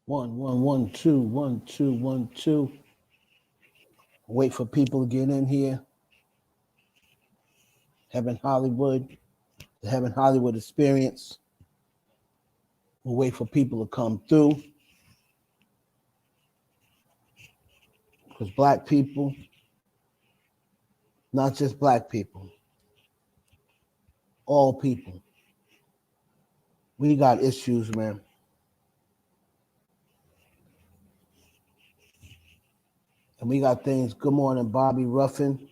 One, one, one, two, one, two, one, two. Wait for people to get in here. Heaven Hollywood, the Heaven Hollywood experience. We'll wait for people to come through. Because black people, not just black people, all people, we got issues, man. And we got things. Good morning, Bobby Ruffin.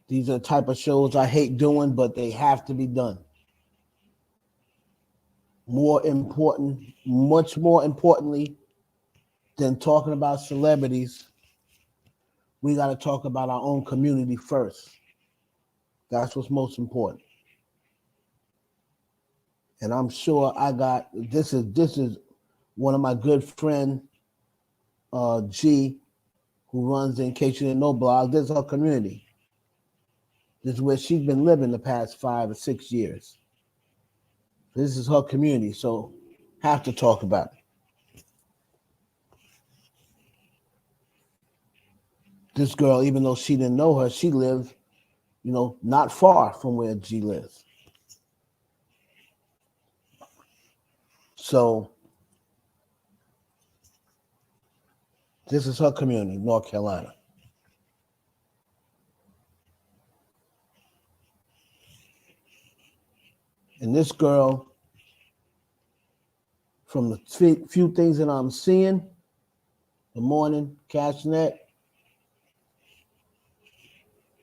These are the type of shows I hate doing, but they have to be done. More important, much more importantly than talking about celebrities, we got to talk about our own community first. That's what's most important. And I'm sure I got this is one of my good friend G, who runs the In Case You Didn't Know blog. This is her community. This is where she's been living the past 5 or 6 years. This is her community, so have to talk about it. This girl, even though she didn't know her, she lived, not far from where G lives. So this is her community, North Carolina. And this girl, from the few things that I'm seeing, good morning, Cashnet.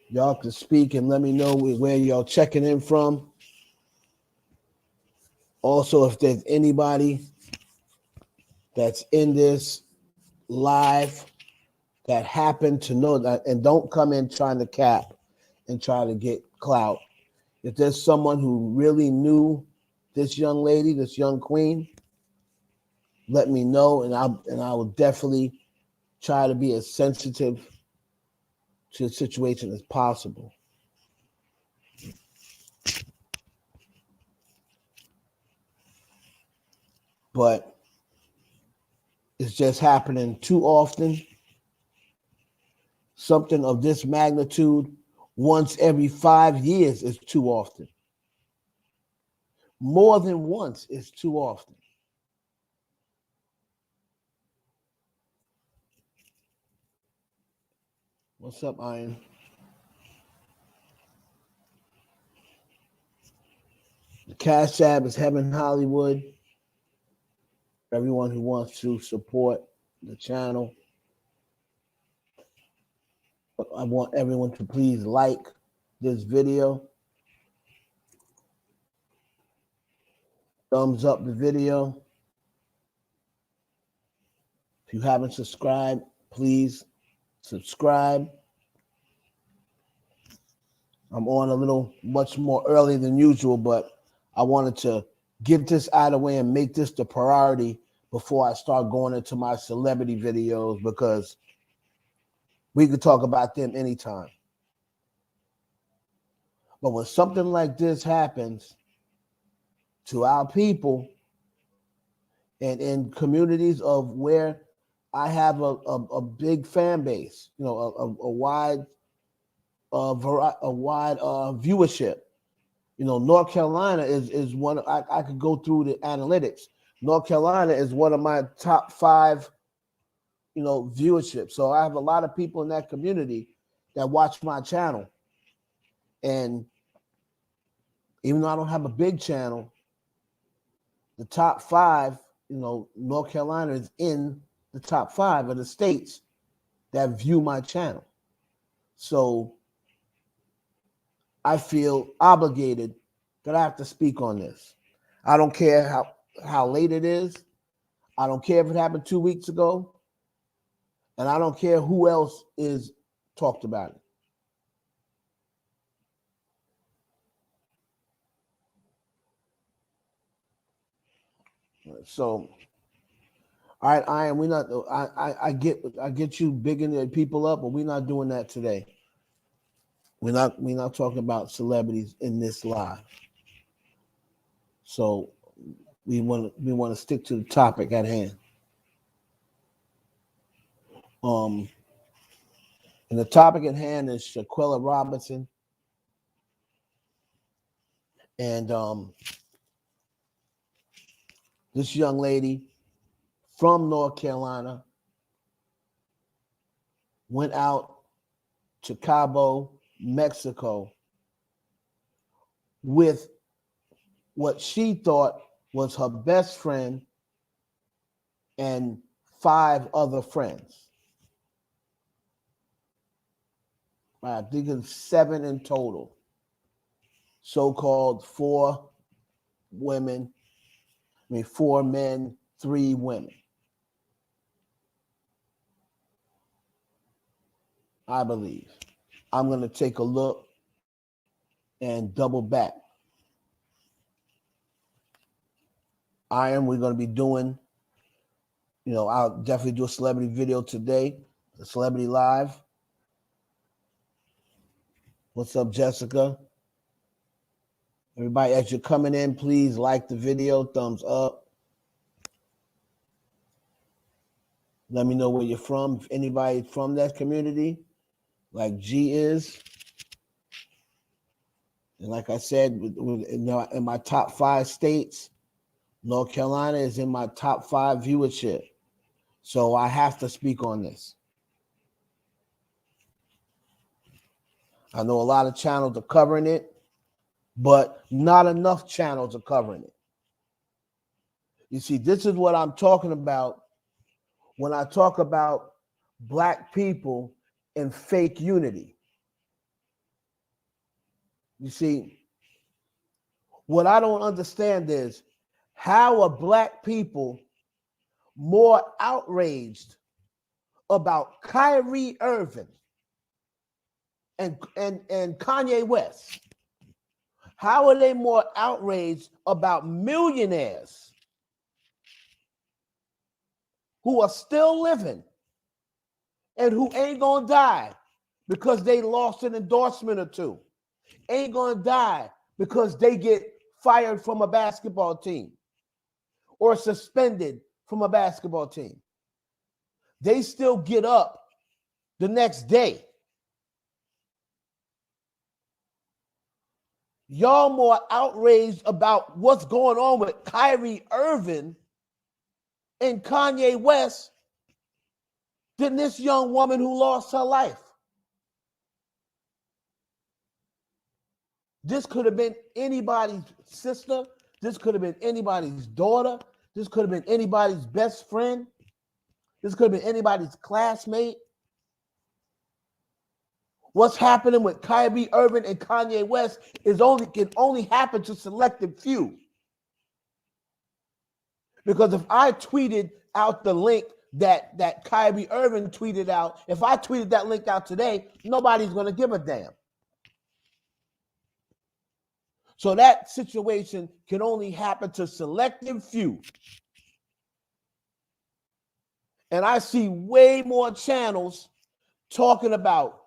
Y'all can speak and let me know where y'all checking in from. Also, if there's anybody that's in this live that happened to know that, and don't come in trying to cap and try to get clout. If there's someone who really knew this young lady, this young queen, let me know, and I will definitely try to be as sensitive to the situation as possible. But it's just happening too often. Something of this magnitude once every 5 years is too often. More than once is too often. What's up, Iron? The Cash App is Heaven Hollywood. Everyone who wants to support the channel, I want everyone to please like this video. Thumbs up the video. If you haven't subscribed, please subscribe. I'm on a little much more early than usual, but I wanted to get this out of the way and make this the priority before I start going into my celebrity videos, because we could talk about them anytime. But when something like this happens to our people and in communities of where I have a big fan base, a wide viewership. North Carolina is one. I could go through the analytics. North Carolina is one of my top 5, viewership. So I have a lot of people in that community that watch my channel. And even though I don't have a big channel, the top 5, North Carolina is in the top 5 of the states that view my channel. So I feel obligated that I have to speak on this. I don't care how late it is. I don't care if it happened 2 weeks ago. And I don't care who else is talked about it. So, all right, Ian, we're not. I get you bigging the people up, but we're not doing that today. We're not talking about celebrities in this live. So we want to stick to the topic at hand. And the topic at hand is Shanquella Robinson, and this young lady from North Carolina went out to Cabo, Mexico, with what she thought was her best friend and 5 other friends. I think it's 7 in total. So-called 4 women, 4 men, 3 women. I believe. I'm going to take a look and double back. We're going to be doing, I'll definitely do a celebrity video today, a celebrity live. What's up, Jessica? Everybody, as you're coming in, please like the video, thumbs up. Let me know where you're from. If anybody from that community, like G is. And like I said, in my top 5 states, North Carolina is in my top 5 viewership. So I have to speak on this. I know a lot of channels are covering it, but not enough channels are covering it. You see, this is what I'm talking about when I talk about Black people and fake unity. You see, what I don't understand is how are Black people more outraged about Kyrie Irving and Kanye West? How are they more outraged about millionaires who are still living and who ain't gonna die because they lost an endorsement or 2? Ain't gonna die because they get fired from a basketball team or suspended from a basketball team. They still get up the next day. Y'all more outraged about what's going on with Kyrie Irving and Kanye West than this young woman who lost her life. This could have been anybody's sister. This could have been anybody's daughter. This could have been anybody's best friend. This could have been anybody's classmate. What's happening with Kyrie Irving and Kanye West can only happen to selected few. Because if I tweeted out the link that Kyrie Irving tweeted out, if I tweeted that link out today, nobody's going to give a damn. So that situation can only happen to selective few. And I see way more channels talking about,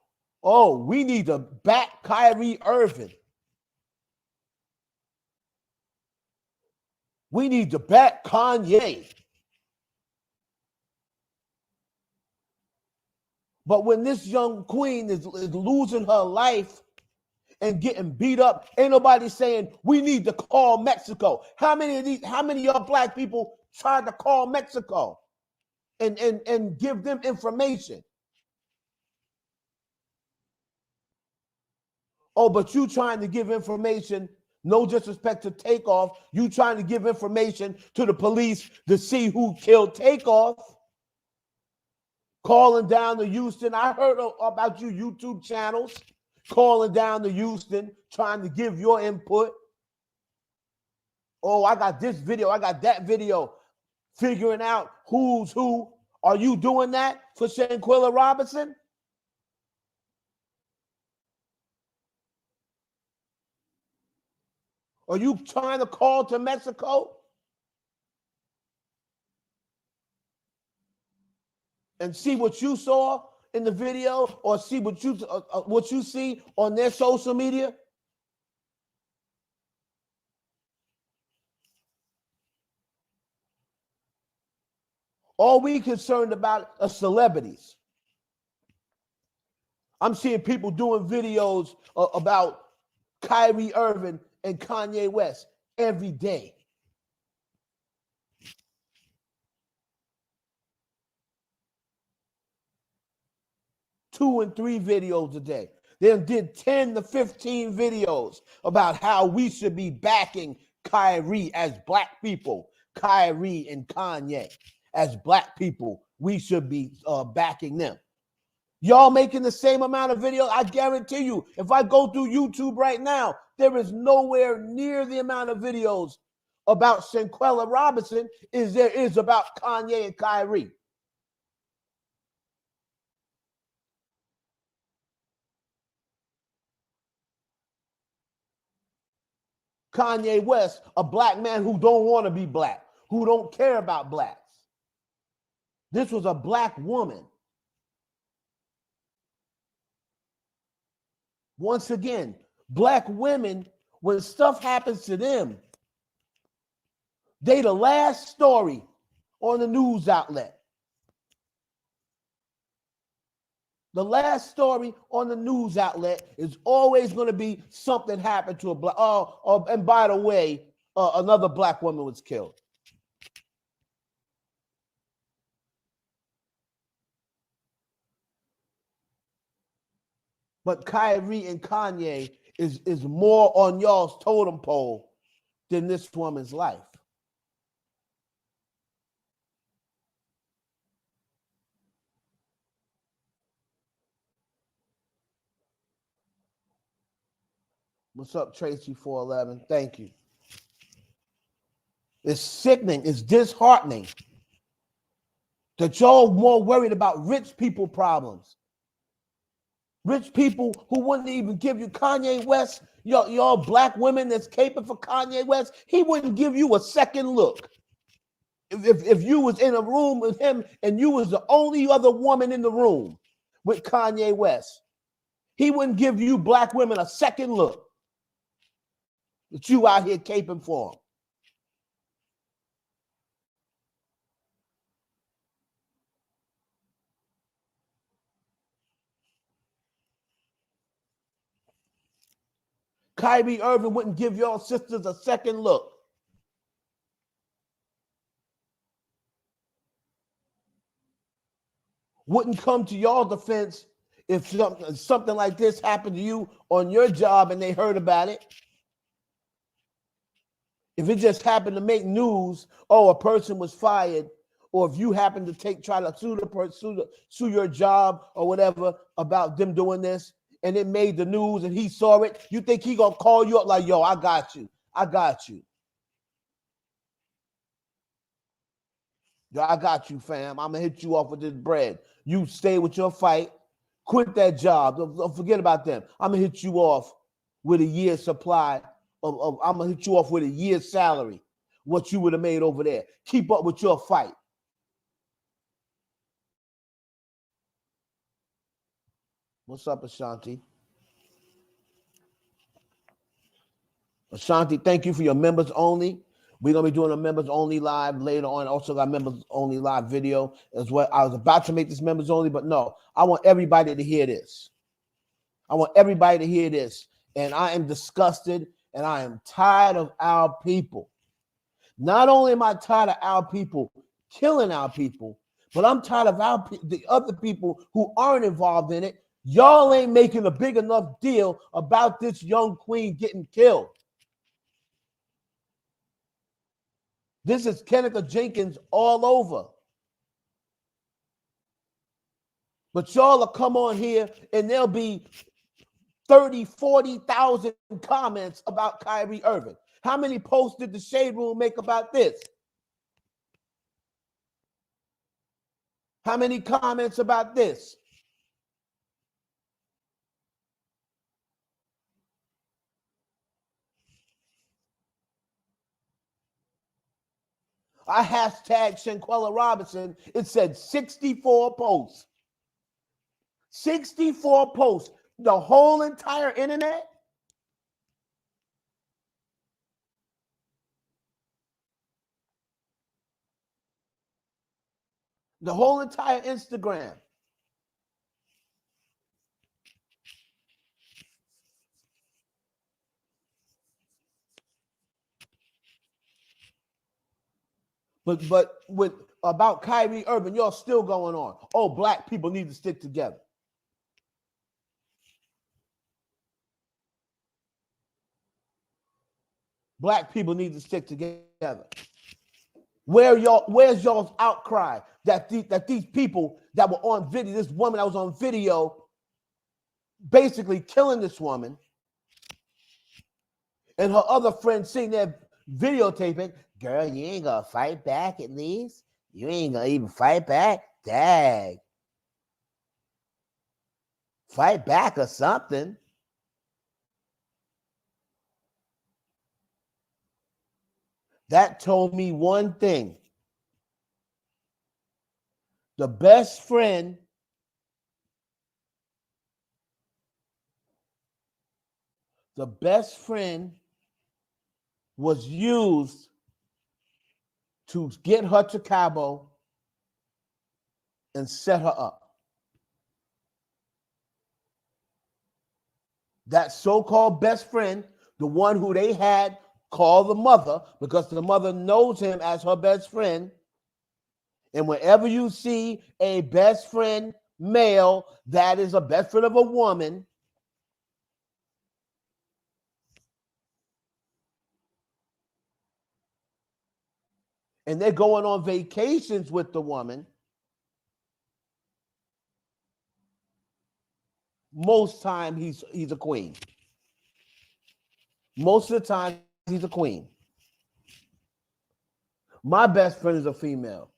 oh, we need to back Kyrie Irving. We need to back Kanye. But when this young queen is losing her life and getting beat up, ain't nobody saying we need to call Mexico. How many of y'all Black people tried to call Mexico and give them information? Oh, but you trying to give information, no disrespect to Takeoff, you trying to give information to the police to see who killed Takeoff, calling down to Houston. I heard about you YouTube channels calling down to Houston, trying to give your input. Oh, I got this video, I got that video, figuring out who's who. Are you doing that for Shanquella Robinson? Are you trying to call to Mexico and see what you saw in the video, or see what you see on their social media? All we concerned about are celebrities. I'm seeing people doing videos about Kyrie Irving and Kanye West every day. Two and three videos a day. They did 10 to 15 videos about how we should be backing Kyrie as black people. Kyrie and Kanye as black people. We should be backing them. Y'all making the same amount of videos. I guarantee you, if I go through YouTube right now, there is nowhere near the amount of videos about Shanquella Robinson as there is about Kanye and Kyrie. Kanye West, a black man who don't want to be black, who don't care about blacks. This was a black woman. Once again, black women, when stuff happens to them, they the last story on the news outlet. The last story on the news outlet is always going to be something happened to a black. And by the way, another black woman was killed. But Kyrie and Kanye is more on y'all's totem pole than this woman's life. What's up, Tracy 411? Thank you. It's sickening. It's disheartening that y'all more worried about rich people problems. Rich people who wouldn't even give you Kanye West, y'all black women that's caping for Kanye West, he wouldn't give you a second look. If you was in a room with him and you was the only other woman in the room with Kanye West, he wouldn't give you black women a second look. That you out here caping for him. Kyrie Irving wouldn't give y'all sisters a second look. Wouldn't come to y'all defense if something like this happened to you on your job and they heard about it. If it just happened to make news, oh, a person was fired, or if you happen to try to sue your job or whatever about them doing this, and it made the news and he saw it, you think he gonna call you up like, yo, I got you. I got you. Yo, I got you, fam. I'm gonna hit you off with this bread. You stay with your fight, quit that job. Don't forget about them. I'm gonna hit you off with a year's supply I'm gonna hit you off with a year's salary, what you would have made over there. Keep up with your fight. What's up, Ashanti? Ashanti, thank you for your members only. We're gonna be doing a members only live later on. Also got members only live video as well. I was about to make this members only, but no, I want everybody to hear this. I want everybody to hear this. And I am disgusted and I am tired of our people. Not only am I tired of our people killing our people, but I'm tired of the other people who aren't involved in it. Y'all ain't making a big enough deal about this young queen getting killed. This is Kenneth Jenkins all over. But y'all will come on here and there'll be 30, 40,000 comments about Kyrie Irving. How many posts did the Shade Room make about this? How many comments about this? I hashtag Shanquella Robinson. It said 64 posts. 64 posts. The whole entire internet? The whole entire Instagram. But with about Kyrie Irving, y'all still going on. Oh, black people need to stick together. Black people need to stick together. Where's y'all's outcry that these people that were on video, this woman that was on video, basically killing this woman, and her other friend sitting there videotaping, girl, you ain't gonna fight back at least? You ain't gonna even fight back? Dang. Fight back or something. That told me one thing. The best friend was used to get her to Cabo and set her up. That so-called best friend, the one who they had call the mother, because the mother knows him as her best friend. And whenever you see a best friend male that is a best friend of a woman, and they're going on vacations with the woman, most time he's a queen. Most of the time he's a queen. My best friend is a female,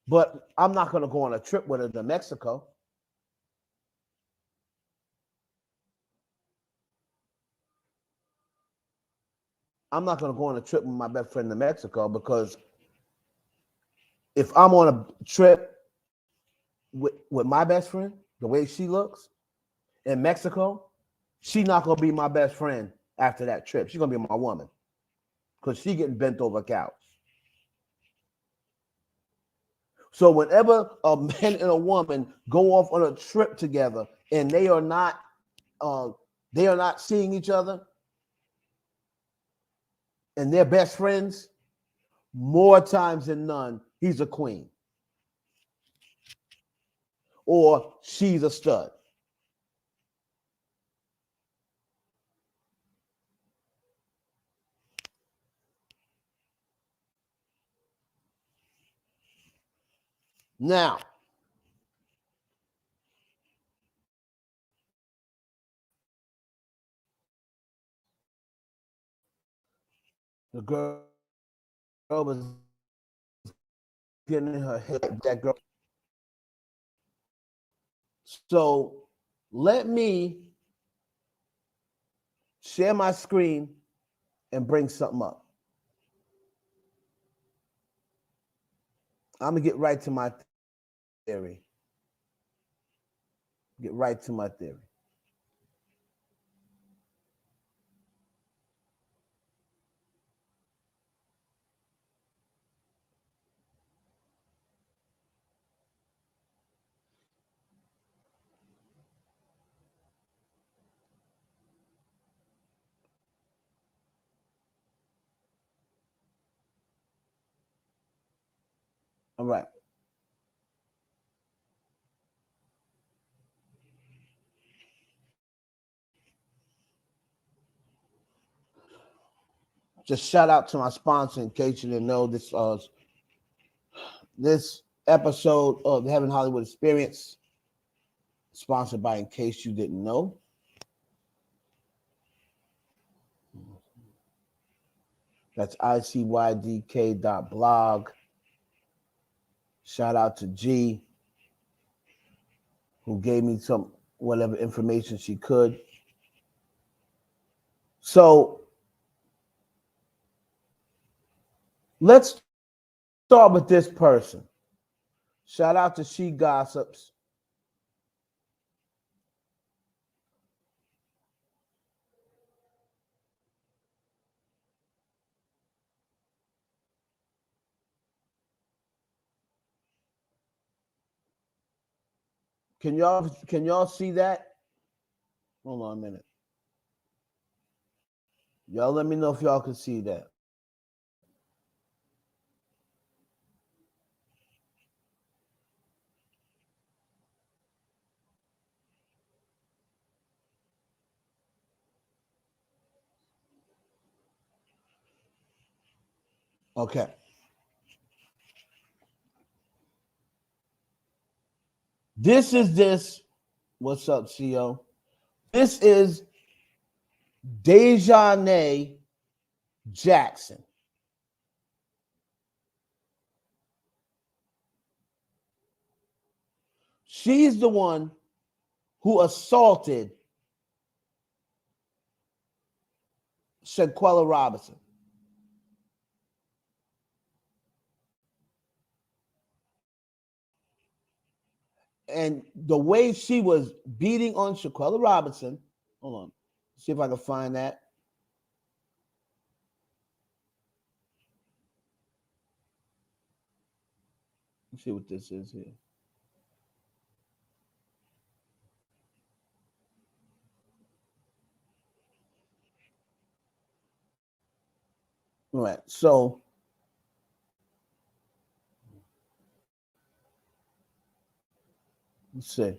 but I'm not going to go on a trip with her to Mexico. I'm not going to go on a trip with my best friend to Mexico, because if I'm on a trip with my best friend, the way she looks in Mexico, she's not going to be my best friend after that trip. She's going to be my woman, because she's getting bent over a couch. So whenever a man and a woman go off on a trip together and they are not seeing each other and they're best friends, more times than none, he's a queen or she's a stud. Now, the girl was getting her head, that girl. So let me share my screen and bring something up. I'm gonna get right to my theory. Get right to my theory. All right. Just shout out to my sponsor, in case you didn't know, this episode of the Heaven Hollywood Experience, sponsored by In Case You Didn't Know. That's icydk.blog. Shout out to G, who gave me some whatever information she could. So let's start with this person. Shout out to She Gossips. Can y'all see that? Hold on a minute. Y'all let me know if y'all can see that. Okay. This. What's up, CO? This is Dejanay Jackson. She's the one who assaulted Shanquella Robinson. And the way she was beating on Shanquella Robinson, hold on, see if I can find that. Let's see what this is here. All right, so let's see.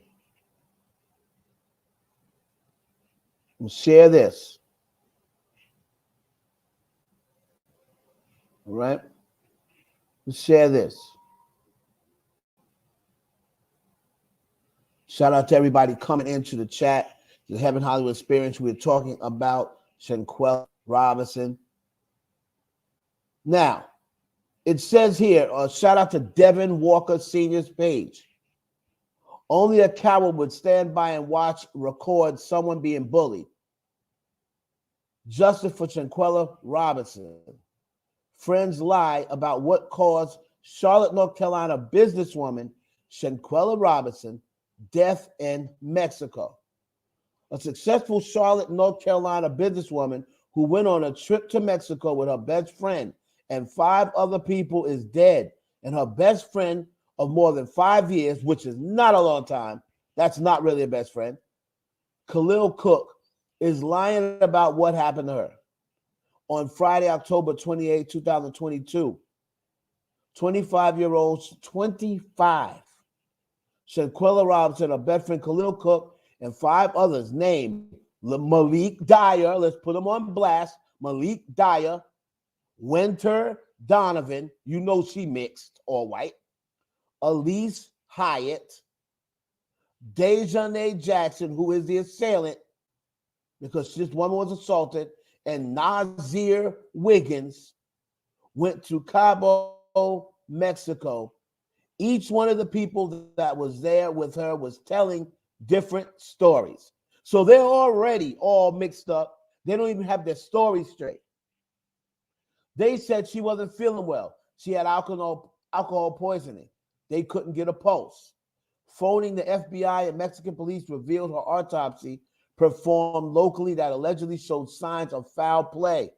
We'll share this. All right, let's share this. Shout out to everybody coming into the chat. The Heaven Hollywood Experience. We're talking about Shanquella Robinson. Now, it says here, shout out to Devin Walker Sr.'s page. Only a coward would stand by and watch, record someone being bullied. Justice for Shanquella Robinson. Friends lie about what caused Charlotte, North Carolina businesswoman Shanquella Robinson death in Mexico. A successful Charlotte, North Carolina businesswoman who went on a trip to Mexico with her best friend and 5 other people is dead. And her best friend of more than 5 years, which is not a long time, that's not really a best friend, Khalil Cook, is lying about what happened to her. On Friday, October 28, 2022, 25-year-old, 25, Shanquella Robinson, her best friend Khalil Cook, and 5 others named Malik Dyer, let's put them on blast, Malik Dyer, Winter Donovan, you know she mixed, all white, Elise Hyatt, Dejanay Jackson, who is the assailant, because this woman was assaulted, and Nazir Wiggins went to Cabo, Mexico. Each one of the people that was there with her was telling different stories. So they're already all mixed up. They don't even have their story straight. They said she wasn't feeling well. She had alcohol poisoning. They couldn't get a pulse. Phoning the FBI and Mexican police revealed her autopsy performed locally that allegedly showed signs of foul play.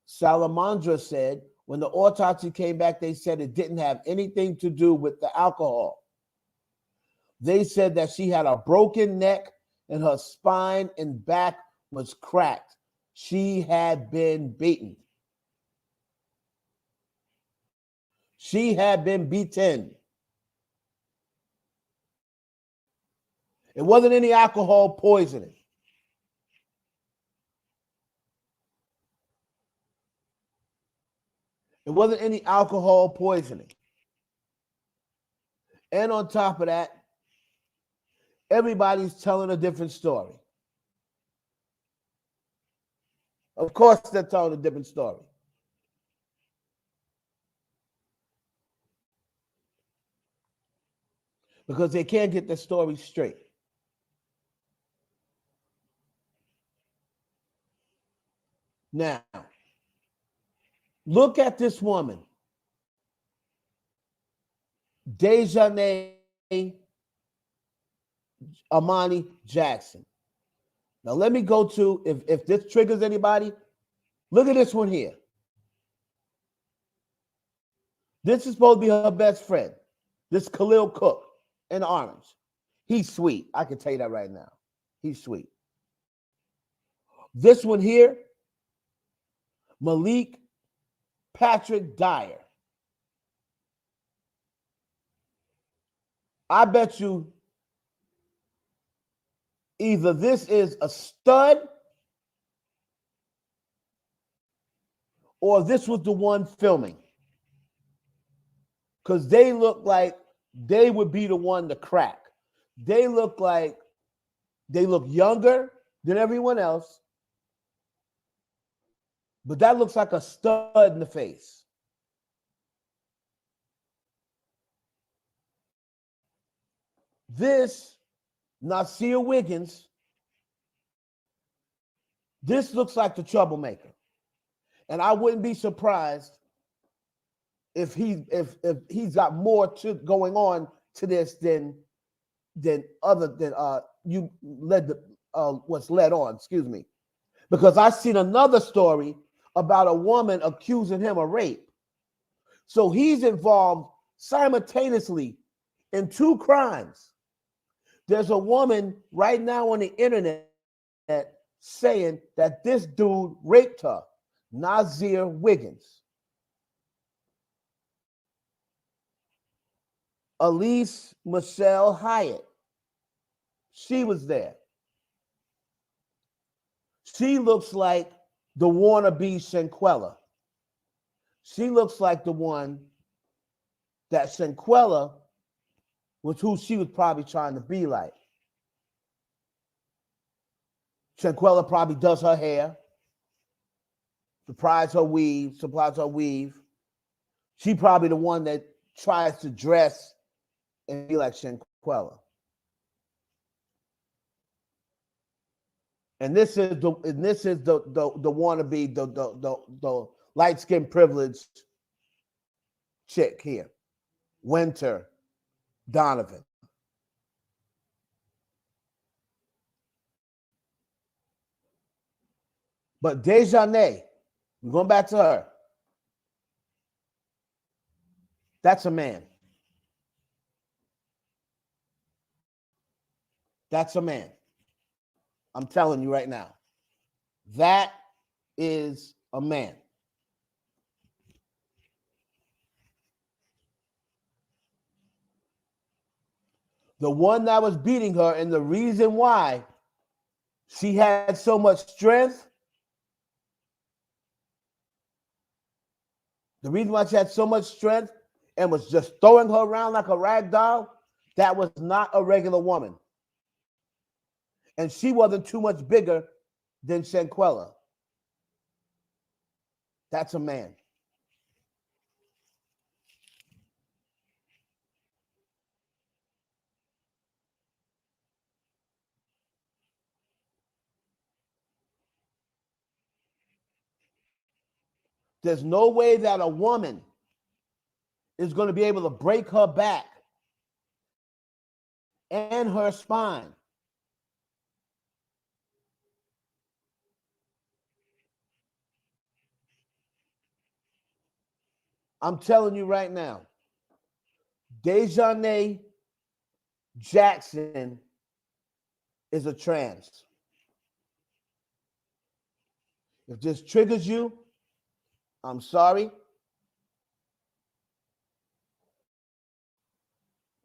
Salamandra said when the autopsy came back, they said it didn't have anything to do with the alcohol. They said that she had a broken neck and her spine and back was cracked. She had been beaten. She had been beaten. It wasn't any alcohol poisoning. It wasn't any alcohol poisoning. And on top of that, everybody's telling a different story. Of course, they're telling a different story. Because they can't get their story straight. Now, look at this woman, Dejanay Amani Jackson. Now, let me go to, if this triggers anybody, look at this one here. This is supposed to be her best friend, this Khalil Cook in orange. He's sweet. I can tell you that right now. He's sweet. This one here, Malik Patrick Dyer. I bet you either this is a stud or this was the one filming. Because they look like they would be the one to crack. They look like they look younger than everyone else, but that looks like a stud in the face. This, Nasir Wiggins, this looks like the troublemaker. And I wouldn't be surprised if he's got more to going on to this than you led the what's led on, excuse me. Because I seen another story about a woman accusing him of rape. So he's involved simultaneously in 2 crimes. There's a woman right now on the internet saying that this dude raped her, Nasir Wiggins. Elise Michelle Hyatt, she was there. She looks like the wannabe Shanquella. She looks like the one that Shanquella was, who she was probably trying to be like. Shanquella probably does her hair, supplies her weave. She probably the one that tries to dress and be like Shanquella. And this is the wannabe, the light-skinned privileged chick here, Winter Donovan. But Dejanay, we're going back to her. That's a man. That's a man. I'm telling you right now. That is a man. The one that was beating her, and the reason why she had so much strength, the reason why she had so much strength and was just throwing her around like a rag doll, that was not a regular woman. And she wasn't too much bigger than Shanquella. That's a man. There's no way that a woman is going to be able to break her back and her spine. I'm telling you right now, Dejanay Jackson is a trans. If this triggers you, I'm sorry.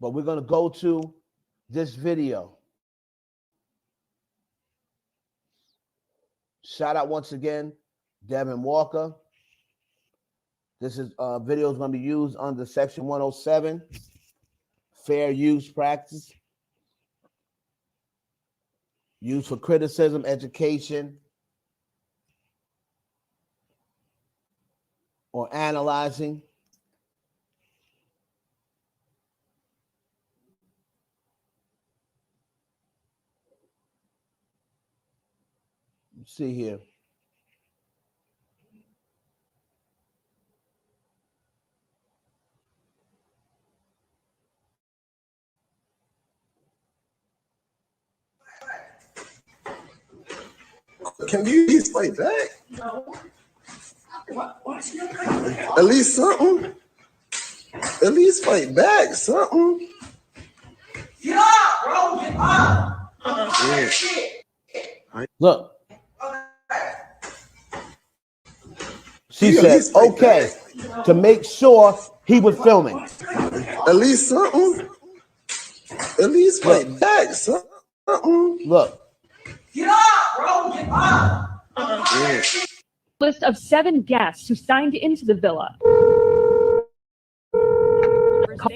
But we're going to go to this video. Shout out once again, Devin Walker. This is video is going to be used under Section 107, fair use practice, used for criticism, education, or analyzing. Let's see here. Can you at least fight back? No. At least something. At least fight back, something. Yeah, bro. Look. She You at said, least fight okay, back. to make sure he was filming. At least something. At least Look. fight back, something. Look. Get up, bro. Get up. List of 7 guests who signed into the villa.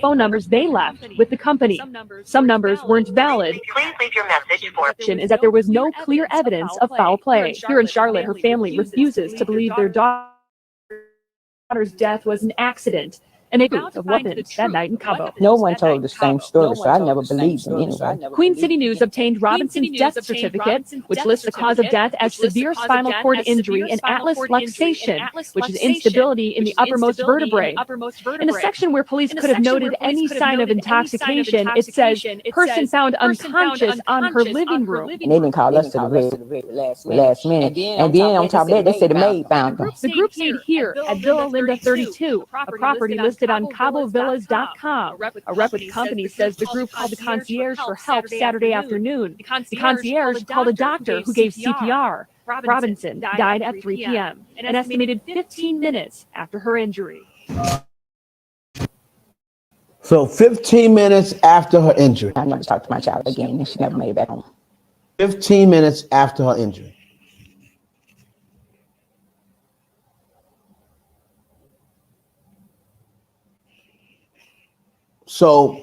Phone numbers they left with the company. Some numbers weren't valid. Please leave your message for. Is that there was no clear evidence of foul play. Here in Charlotte, her family refuses to believe their daughter's death was an accident. And they proof of what happened that night in Cabo. No one told the same story, so I never believed them anyway. Queen City News obtained Robinson's death certificate, which lists the cause of death as severe spinal cord injury and atlas luxation, which is instability in the uppermost vertebrae. In a section where police could have noted any sign of intoxication, it says, person found unconscious on her living room. And they didn't call us to the very last minute. And then on top of that, they said the maid found them. The group stayed here at Villa Linda 32, a property listed on CaboVillas.com. A reputable company says the group called the concierge for help Saturday afternoon. The concierge called a doctor who gave CPR. Robinson died at 3 p.m., an estimated 15 minutes after her injury. So 15 minutes after her injury. I never talked to my child again, and she never made it back home. 15 minutes after her injury. So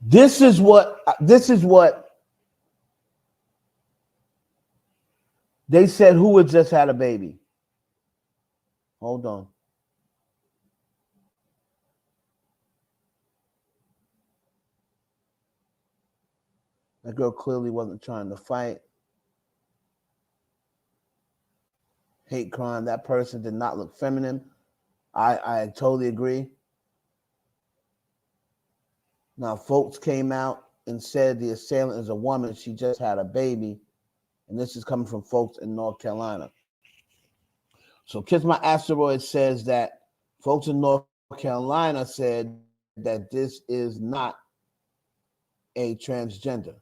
this is what they said. Who had just had a baby? Hold on. That girl clearly wasn't trying to fight. Hate crime. That person did not look feminine. I totally agree. Now, folks came out and said the assailant is a woman. She just had a baby. And this is coming from folks in North Carolina. So Kiss My Asteroid says that folks in North Carolina said that this is not a transgender.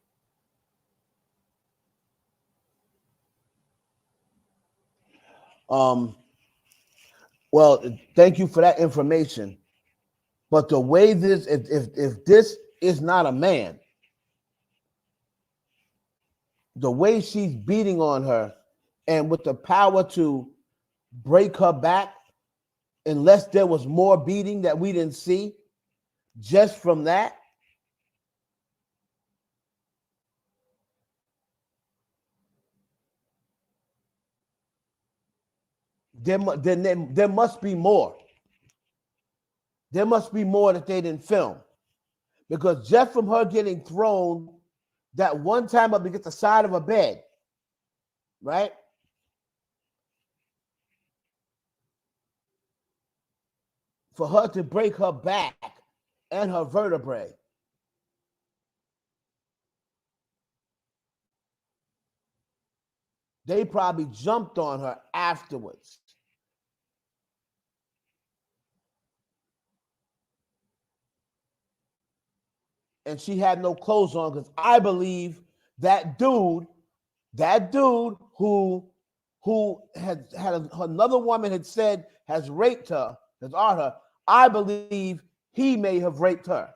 Well, thank you for that information. But the way this, if this is not a man, the way she's beating on her and with the power to break her back, unless there was more beating that we didn't see, just from that, there must be more. There must be more that they didn't film. Because just from her getting thrown that one time up against the side of a bed, right? For her to break her back and her vertebrae. They probably jumped on her afterwards. And she had no clothes on, because I believe that dude who had another woman had said has raped her, has ought her, I believe he may have raped her.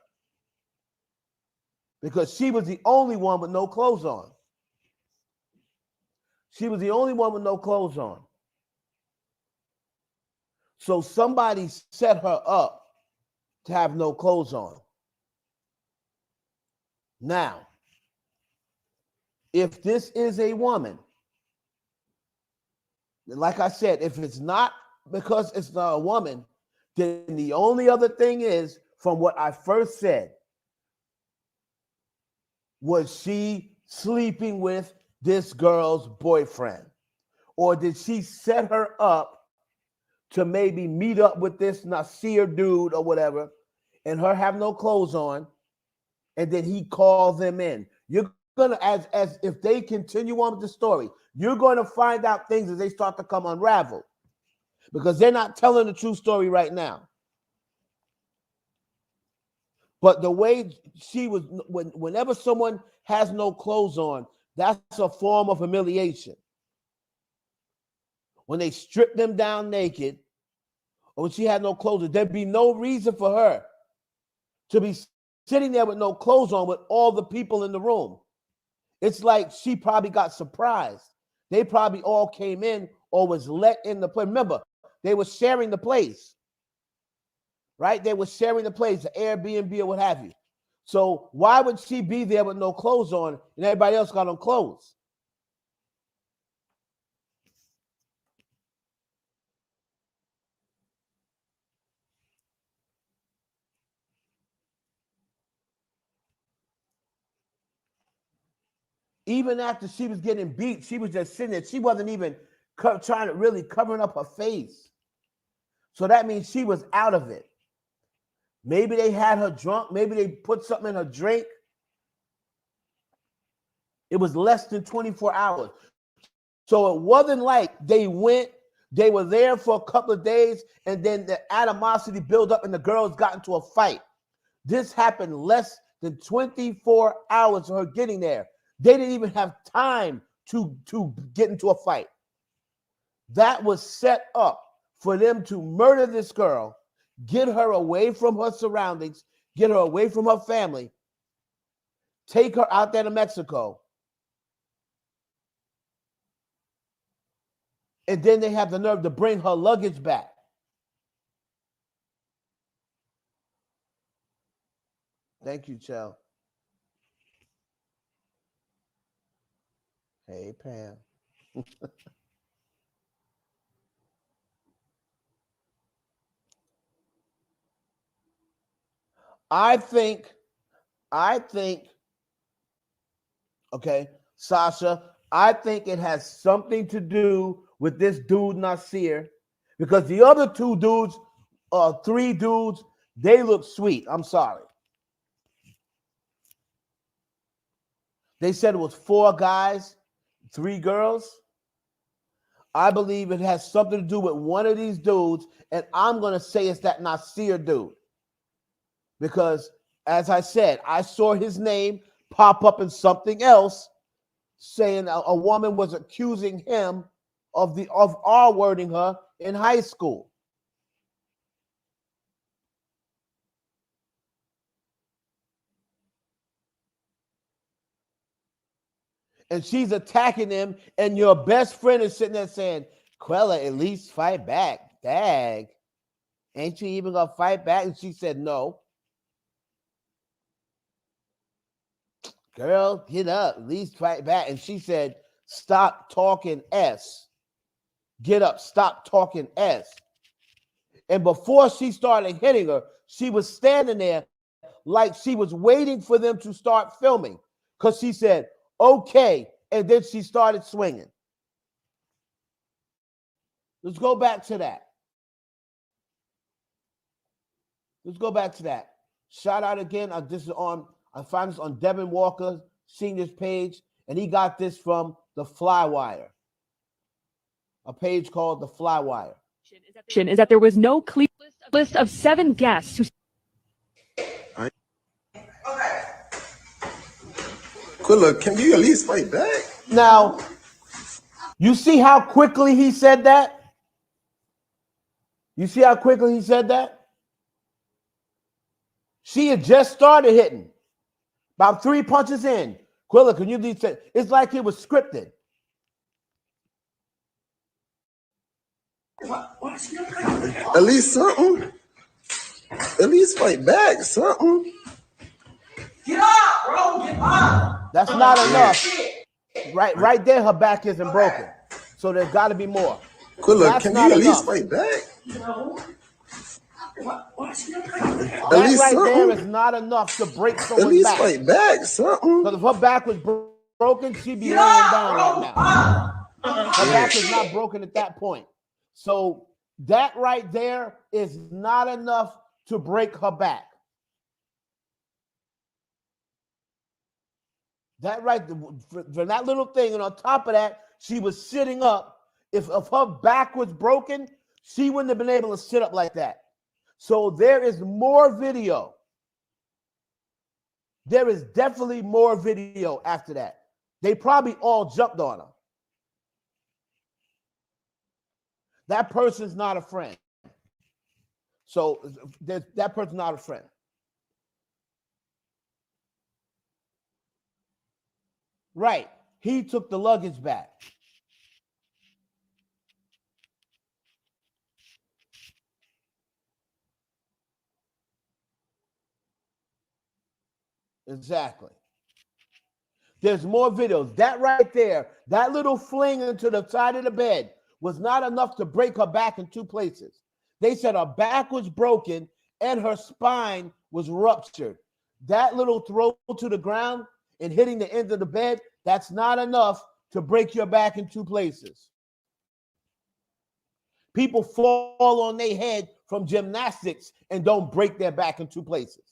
Because she was the only one with no clothes on. She was the only one with no clothes on. So somebody set her up to have no clothes on. Now, if this is a woman, like I said, if it's not because it's not a woman, then the only other thing is, from what I first said, was she sleeping with this girl's boyfriend? Or did she set her up to maybe meet up with this Nasir dude or whatever, and her have no clothes on, and then he calls them in? You're gonna, as if they continue on with the story, you're going to find out things as they start to come unraveled, because they're not telling the true story right now. But the way she was, whenever someone has no clothes on, that's a form of humiliation. When they strip them down naked, or when she had no clothes, there'd be no reason for her to be sitting there with no clothes on with all the people in the room. It's like she probably got surprised. They probably all came in or was let in the place. Remember, they were sharing the place, right? They were sharing the place, the Airbnb or what have you. So why would she be there with no clothes on and everybody else got on clothes? Even after she was getting beat, she was just sitting there. She wasn't even trying to really covering up her face. So that means she was out of it. Maybe they had her drunk. Maybe they put something in her drink. It was less than 24 hours. So it wasn't like they went, they were there for a couple of days, and then the animosity built up and the girls got into a fight. This happened less than 24 hours of her getting there. They didn't even have time to get into a fight. That was set up for them to murder this girl, get her away from her surroundings, get her away from her family, take her out there to Mexico. And then they have the nerve to bring her luggage back. Thank you, Chell. Hey, Pam. I think, okay, Sasha, I think it has something to do with this dude Nasir, because the other two dudes, three dudes, they look sweet. I'm sorry. They said it was 4 guys, 3 girls. I believe it has something to do with one of these dudes, and I'm going to say it's that Nasir dude. Because, as I said, I saw his name pop up in something else saying a woman was accusing him of R-wording her in high school. And she's attacking him, and your best friend is sitting there saying, Quella, at least fight back. Dag. Ain't you even going to fight back? And she said, no. Girl, get up. At least fight back. And she said, stop talking S. Get up. Stop talking S. And before she started hitting her, she was standing there like she was waiting for them to start filming. Because she said, okay. And then she started swinging. Let's go back to that. Let's go back to that. Shout out again. This is on, I found this on Devin Walker Senior's page, and he got this from the Flywire, a page called the Flywire. Is that there was no clear list of 7 guests who. Okay. Quilla, can you at least fight back? Now, you see how quickly he said that? You see how quickly he said that? She had just started hitting. About 3 punches in. Quilla, can you leave? It's like it was scripted. At least something. At least fight back, something. Get up, bro. Get up. That's not enough. Right there, her back isn't broken. So there's got to be more. Quilla, can you at least fight back? No. That right there is not enough to break someone's back. At least fight back, something. Because if her back was broken, she'd be laying down right now. Her back is not broken at that point. So that right there is not enough to break her back. That right, for that little thing, and on top of that, she was sitting up. If her back was broken, she wouldn't have been able to sit up like that. So there is more video There is definitely more video after that. They probably all jumped on her. That person's not a friend. So that person's not a friend. Right. He took the luggage back. Exactly. There's more videos. That right there, that little fling into the side of the bed was not enough to break her back in 2 places. They said her back was broken and her spine was ruptured. That little throw to the ground and hitting the end of the bed, that's not enough to break your back in 2 places. People fall on their head from gymnastics and don't break their back in 2 places.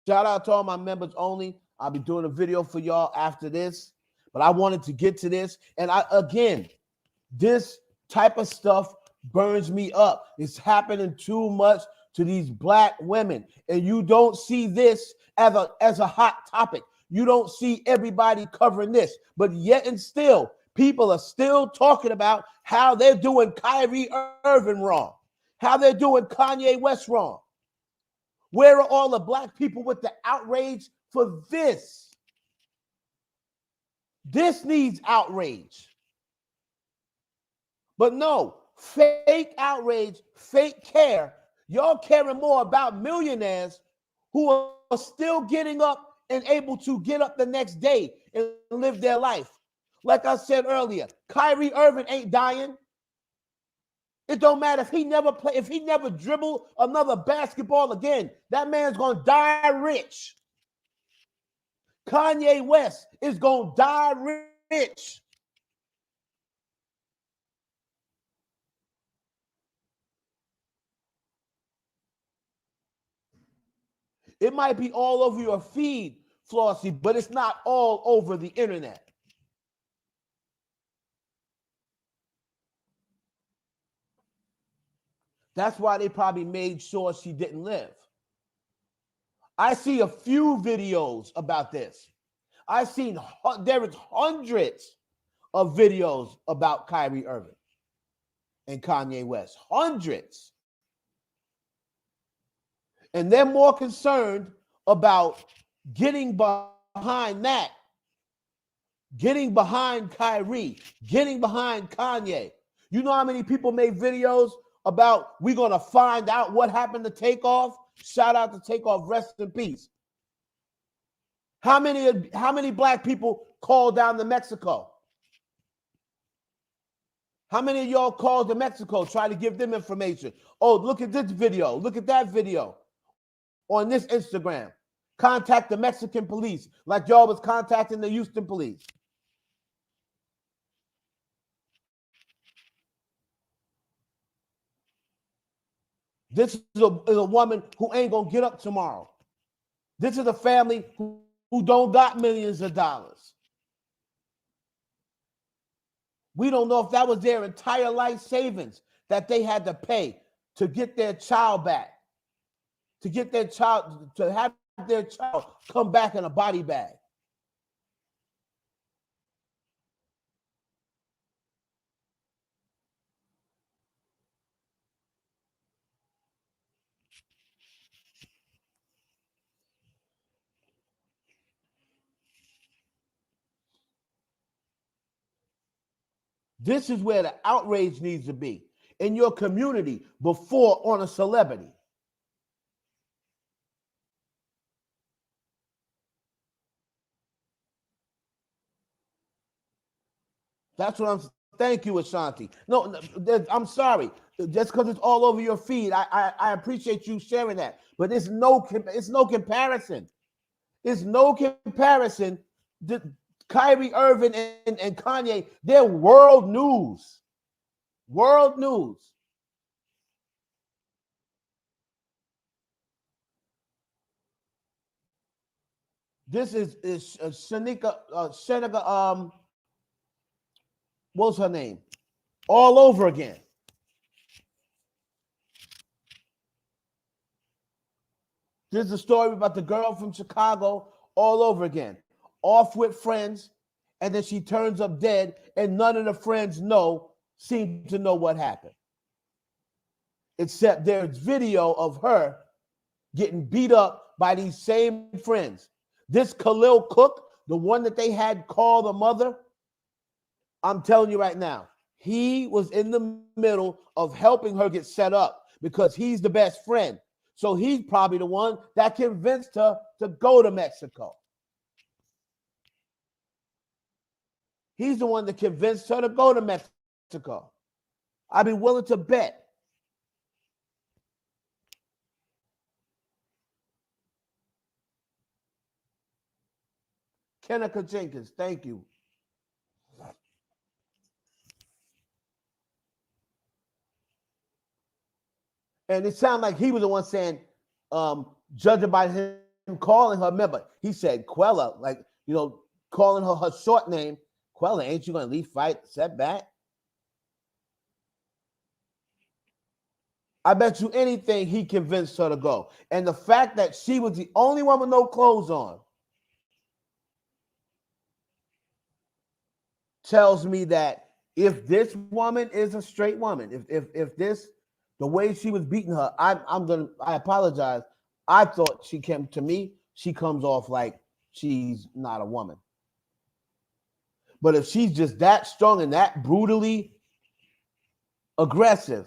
Shout out to all my members only. I'll be doing a video for y'all after this, but I wanted to get to this. And this type of stuff burns me up. It's happening too much to these black women. And you don't see this as a hot topic. You don't see everybody covering this. But yet and still, people are still talking about how they're doing Kyrie Irving wrong, how they're doing Kanye West wrong. Where are all the black people with the outrage for this? This needs outrage. But no, fake outrage, fake care. Y'all caring more about millionaires who are still getting up and able to get up the next day and live their life. Like I said earlier, Kyrie Irving ain't dying. It don't matter if he never dribble another basketball again. That man's gonna die rich. Kanye West is gonna die rich. It might be all over your feed, Flossie, but it's not all over the internet. That's why they probably made sure she didn't live. I see a few videos about this. There is hundreds of videos about Kyrie Irving and Kanye West. Hundreds. And they're more concerned about getting behind that, getting behind Kyrie, getting behind Kanye. You know how many people made videos about we're going to find out what happened to Takeoff? Shout out to Takeoff, rest in peace. How many black people called down to Mexico? How many of y'all called to Mexico, try to give them information? Oh, look at this video. Look at that video on this Instagram. Contact the Mexican police like y'all was contacting the Houston police. This is a woman who ain't going to get up tomorrow. This is a family who don't got millions of dollars. We don't know if that was their entire life savings that they had to pay to get their child back, to have their child come back in a body bag. This is where the outrage needs to be in your community before on a celebrity. That's what I'm. Thank you, Ashanti. No, I'm sorry. Just because it's all over your feed, I appreciate you sharing that. But it's no comparison. It's no comparison. Kyrie Irving and Kanye, they're world news. World news. This is Shanika, what's her name? all over again. This is a story about the girl from Chicago all over again. Off with friends, and then she turns up dead, and none of the friends seem to know what happened. Except there's video of her getting beat up by these same friends. This Khalil Cook, the one that they had call the mother, I'm telling you right now, he was in the middle of helping her get set up because he's the best friend. So he's probably the one that convinced her to go to Mexico. He's the one that convinced her to go to Mexico. I'd be willing to bet. Kenneth Jenkins, thank you. And it sounded like he was the one saying, judging by him calling her, remember, he said Quella, like, calling her short name. Quella, ain't you going to leave fight setback? I bet you anything he convinced her to go. And the fact that she was the only one with no clothes on tells me that if this woman is a straight woman, if this, the way she was beating her, I apologize. I thought she comes off like she's not a woman. But if she's just that strong and that brutally aggressive,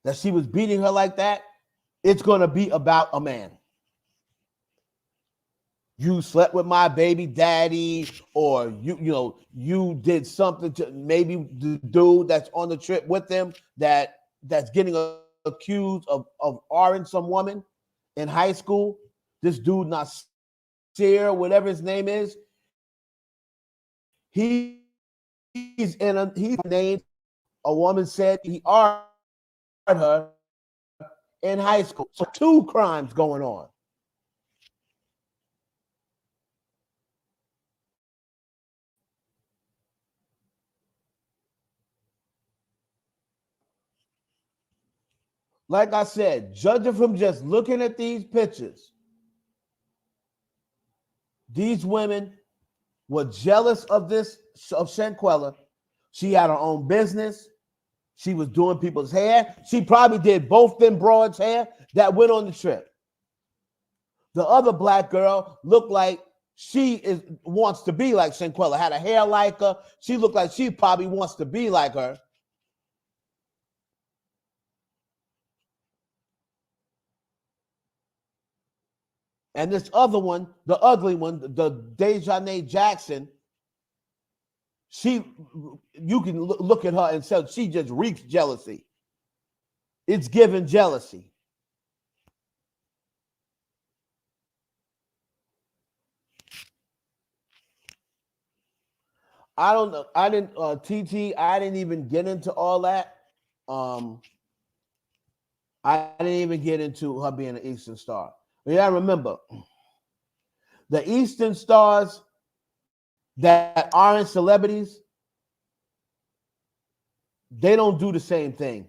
that she was beating her like that, it's going to be about a man. You slept with my baby daddy, or you did something to maybe the dude that's on the trip with them that's getting accused of R-ing some woman in high school. This dude, Nasir, whatever his name is, he's named. A woman said he R-ed her in high school. So 2 crimes going on. Like I said, judging from just looking at these pictures, these women were jealous of Shanquella. She had her own business. She was doing people's hair. She probably did both them broads' hair that went on the trip. The other black girl looked like she wants to be like Shanquella, had a hair like her. She looked like she probably wants to be like her. And this other one, the ugly one, the Dejanay Jackson, you can look at her and say she just reeks jealousy. It's given jealousy. I don't know. I didn't even get into all that. I didn't even get into her being an Eastern Star. But yeah, remember, the Eastern Stars that aren't celebrities, they don't do the same thing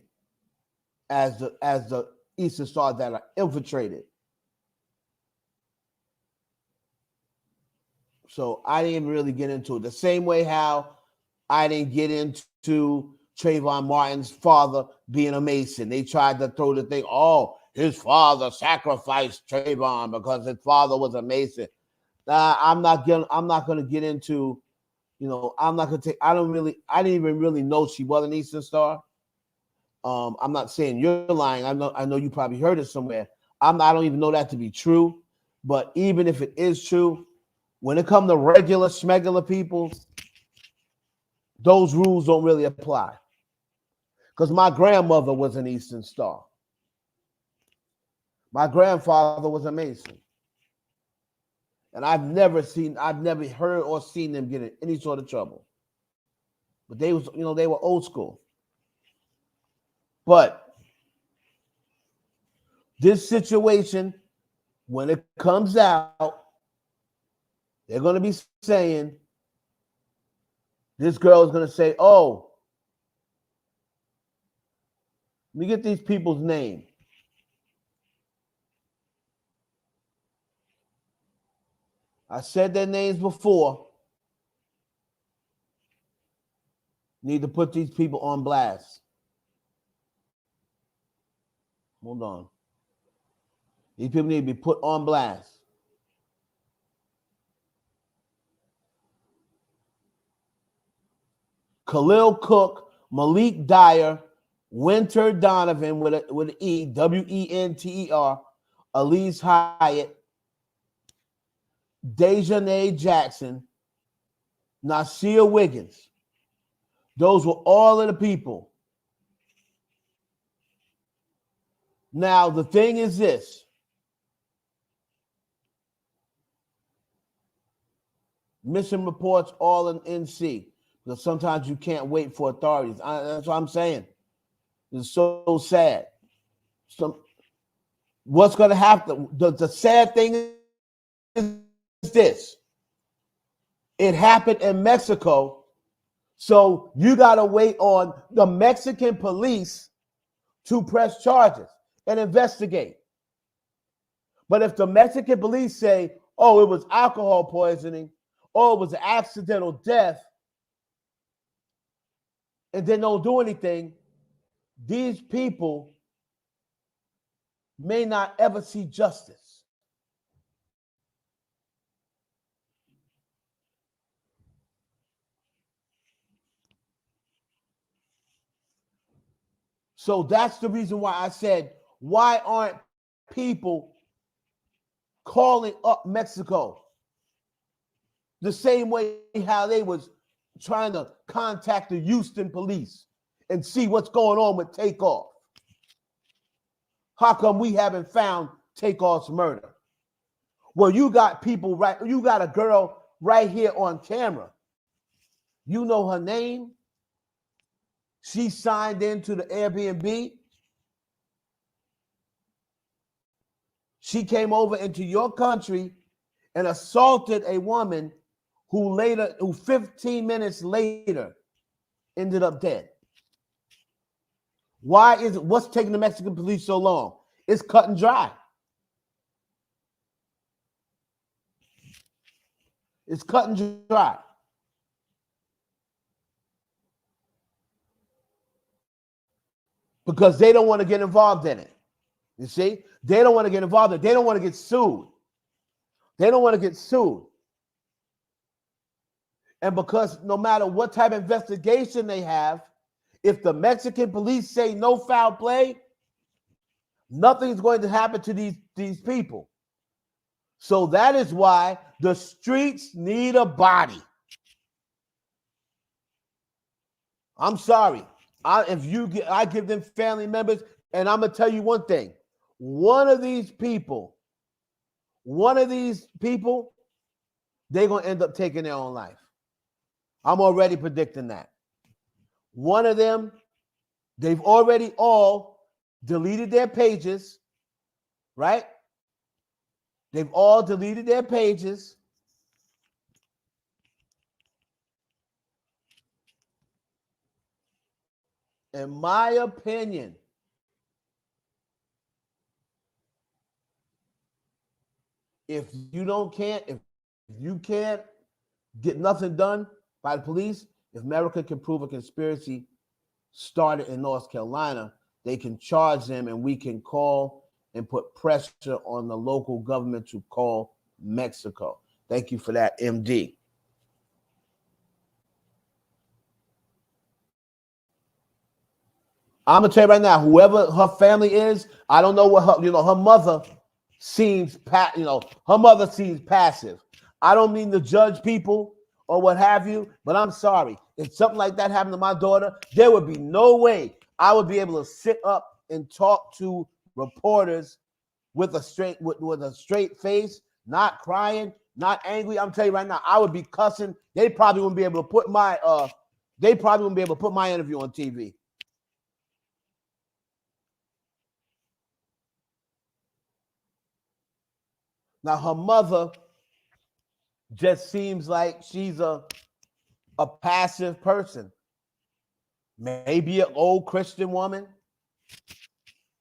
as the Eastern Stars that are infiltrated. So I didn't really get into it. The same way how I didn't get into Trayvon Martin's father being a Mason. They tried to throw the thing, his father sacrificed Trayvon because his father was a Mason. I'm not going to get into, I'm not going to take, I didn't even really know she was an Eastern Star. I'm not saying you're lying. I know you probably heard it somewhere. I don't even know that to be true. But even if it is true, when it comes to regular schmegular people, those rules don't really apply. Because my grandmother was an Eastern Star. My grandfather was a Mason. And I've never heard or seen them get in any sort of trouble. But they were old school. But this situation, when it comes out, they're going to be saying, this girl is going to say, Let me get these people's name. I said their names before. Need to put these people on blast. Hold on. These people need to be put on blast. Khalil Cook, Malik Dyer, Winter Donovan with an E, Wenter, Elise Hyatt, Dejanay Jackson, Nasir Wiggins. Those were all of the people. Now, the thing is this. Missing reports all in NC. Because sometimes you can't wait for authorities. That's what I'm saying. It's so sad. What's going to happen? The sad thing is this. It happened in Mexico. So you got to wait on the Mexican police to press charges and investigate. But if the Mexican police say, oh, it was alcohol poisoning, oh, it was an accidental death, and then don't do anything, these people may not ever see justice. So that's the reason why I said, why aren't people calling up Mexico the same way how they was trying to contact the Houston police and see what's going on with Takeoff? How come we haven't found Takeoff's murder? Well, you got people you got a girl right here on camera. You know her name. She signed into the Airbnb. She came over into your country and assaulted a woman who 15 minutes later ended up dead. What's taking the Mexican police so long? It's cut and dry. It's cut and dry. Because they don't want to get involved in it. You see? They don't want to get involved in it. They don't want to get sued. They don't want to get sued. And because no matter what type of investigation they have, if the Mexican police say no foul play, nothing's going to happen to these people. So that is why the streets need a body. I'm sorry. I give them family members, and I'm gonna tell you one thing. One of these people, they're gonna end up taking their own life. I'm already predicting that. One of them, they've already all deleted their pages, right? They've all deleted their pages. In my opinion, if you can't get nothing done by the police, if America can prove a conspiracy started in North Carolina, they can charge them, and we can call and put pressure on the local government to call Mexico. Thank you for that, MD. I'm gonna tell you right now, whoever her family is, I don't know what her mother seems her mother seems passive. I don't mean to judge people or what have you, but I'm sorry. If something like that happened to my daughter, there would be no way I would be able to sit up and talk to reporters with a straight face, not crying, not angry. I'm telling you right now, I would be cussing. They probably wouldn't be able to put my interview on TV. Now, her mother just seems like she's a passive person. Maybe an old Christian woman.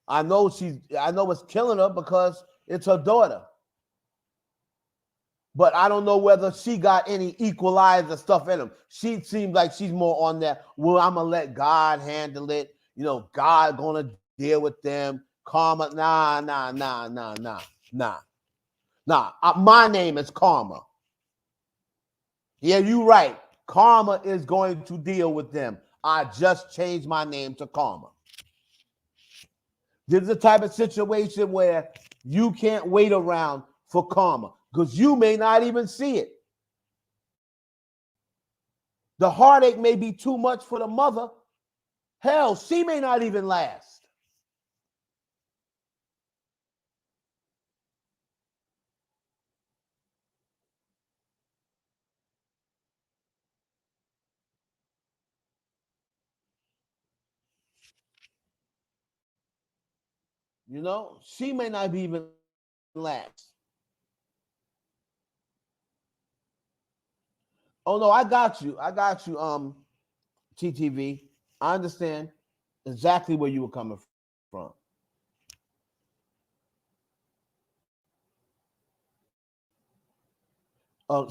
I know it's killing her because it's her daughter. But I don't know whether she got any equalizer stuff in him. She seems like she's more on that. Well, I'm gonna let God handle it. You know, God gonna deal with them. Karma, nah. My name is Karma. Yeah, you right. Karma is going to deal with them. I just changed my name to Karma. This is the type of situation where you can't wait around for karma because you may not even see it. The heartache may be too much for the mother. Hell, she may not even last. You know, she may not even last. Oh no, I got you. TTV. I understand exactly where you were coming from.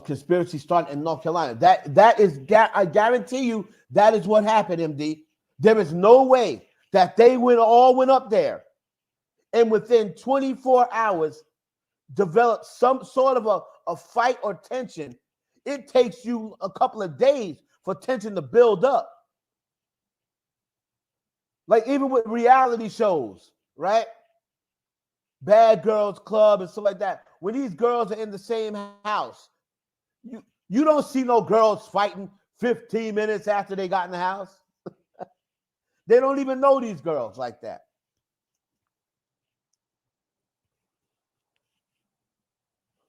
Conspiracy started in North Carolina. I guarantee you that is what happened, MD. There is no way that they all went up there and within 24 hours developed some sort of a fight or tension. It takes you a couple of days for tension to build up. Like even with reality shows, right? Bad Girls Club and stuff like that. When these girls are in the same house, you don't see no girls fighting 15 minutes after they got in the house. They don't even know these girls like that.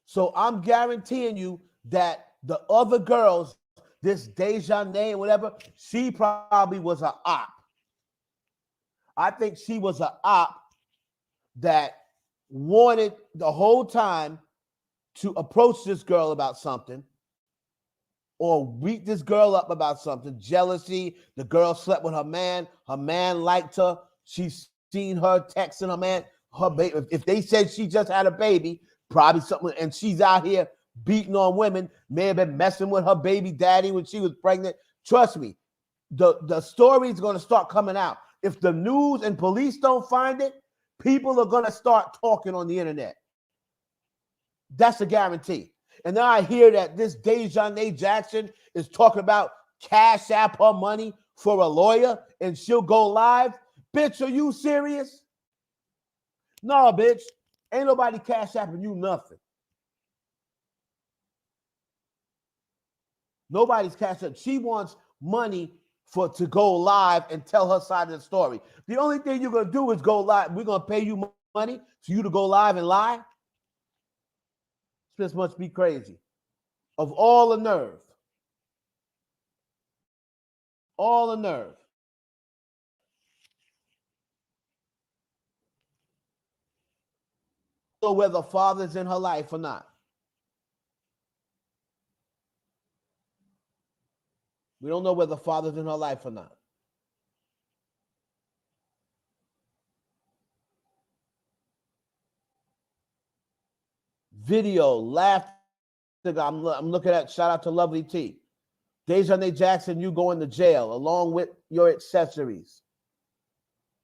So I'm guaranteeing you that the other girls, this Dejanay, whatever, she probably was an op. I think she was an op that wanted the whole time to approach this girl about something or beat this girl up about something. Jealousy, the girl slept with her man liked her, she's seen her texting her man, her baby. If they said she just had a baby, probably something, and she's out here beating on women, may have been messing with her baby daddy when she was pregnant. Trust me, the story is going to start coming out. If the news and police don't find it, people are going to start talking on the internet. That's a guarantee. And now I hear that this Dejanay Jackson is talking about cash app her money for a lawyer and she'll go live. Bitch, are you serious? No, bitch. Ain't nobody cash apping you nothing. Nobody's cash up. She wants money to go live and tell her side of the story. The only thing you're going to do is go live. We're going to pay you money for you to go live and lie. This must be crazy. Of all the nerve. All the nerve. So whether the father's in her life or not. We don't know whether the father's in her life or not. Video, laughter. I'm looking at, shout out to Lovely T. Dejanay Jackson, you going to jail along with your accessories.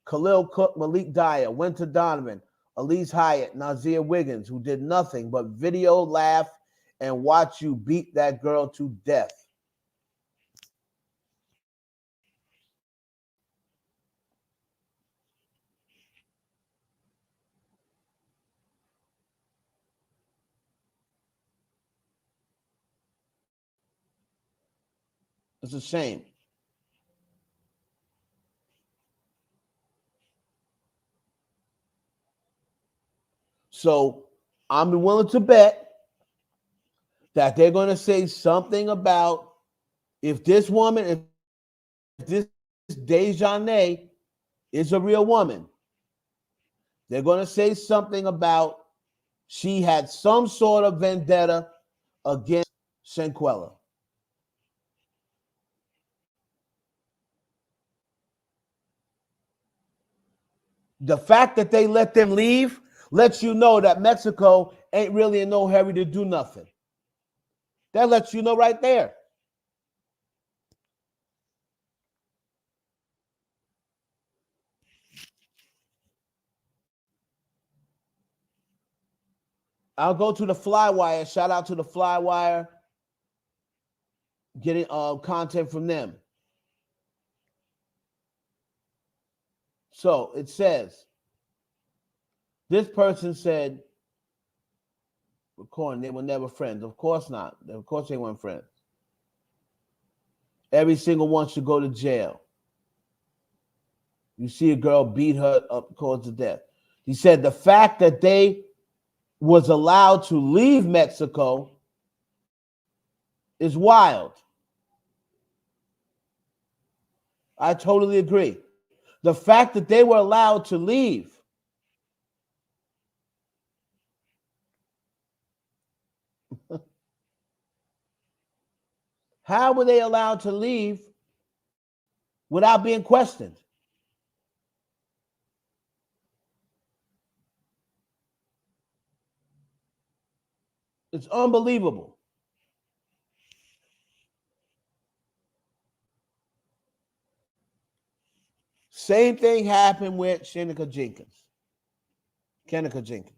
Khalil Cook, Malik Dyer, Winter Donovan, Elise Hyatt, Nazir Wiggins, who did nothing but video, laugh, and watch you beat that girl to death. It's a shame. So I'm willing to bet that they're going to say something about if this woman, if this Dejanay is a real woman, they're going to say something about she had some sort of vendetta against Shanquella. The fact that they let them leave lets you know that Mexico ain't really in no hurry to do nothing. That lets you know right there. I'll go to the Flywire. Shout out to the Flywire. Getting content from them. So it says, this person said, recording, they were never friends. Of course not. Of course they weren't friends. Every single one should go to jail. You see a girl beat her up, caused to death. He said the fact that they was allowed to leave Mexico is wild. I totally agree. The fact that they were allowed to leave how were they allowed to leave without being questioned? It's unbelievable. Same thing happened with Shanquella Jenkins. Shanquella Jenkins.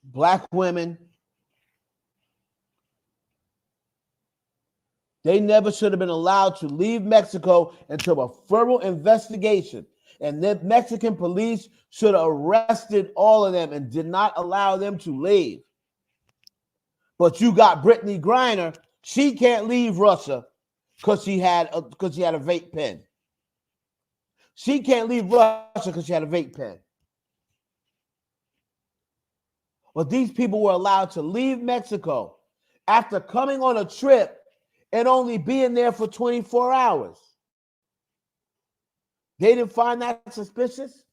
Black women, they never should have been allowed to leave Mexico until a thorough investigation. And the Mexican police should have arrested all of them and did not allow them to leave. But you got Brittany Griner. She can't leave Russia because she had a vape pen. She can't leave Russia because she had a vape pen. But these people were allowed to leave Mexico after coming on a trip and only being there for 24 hours. They didn't find that suspicious?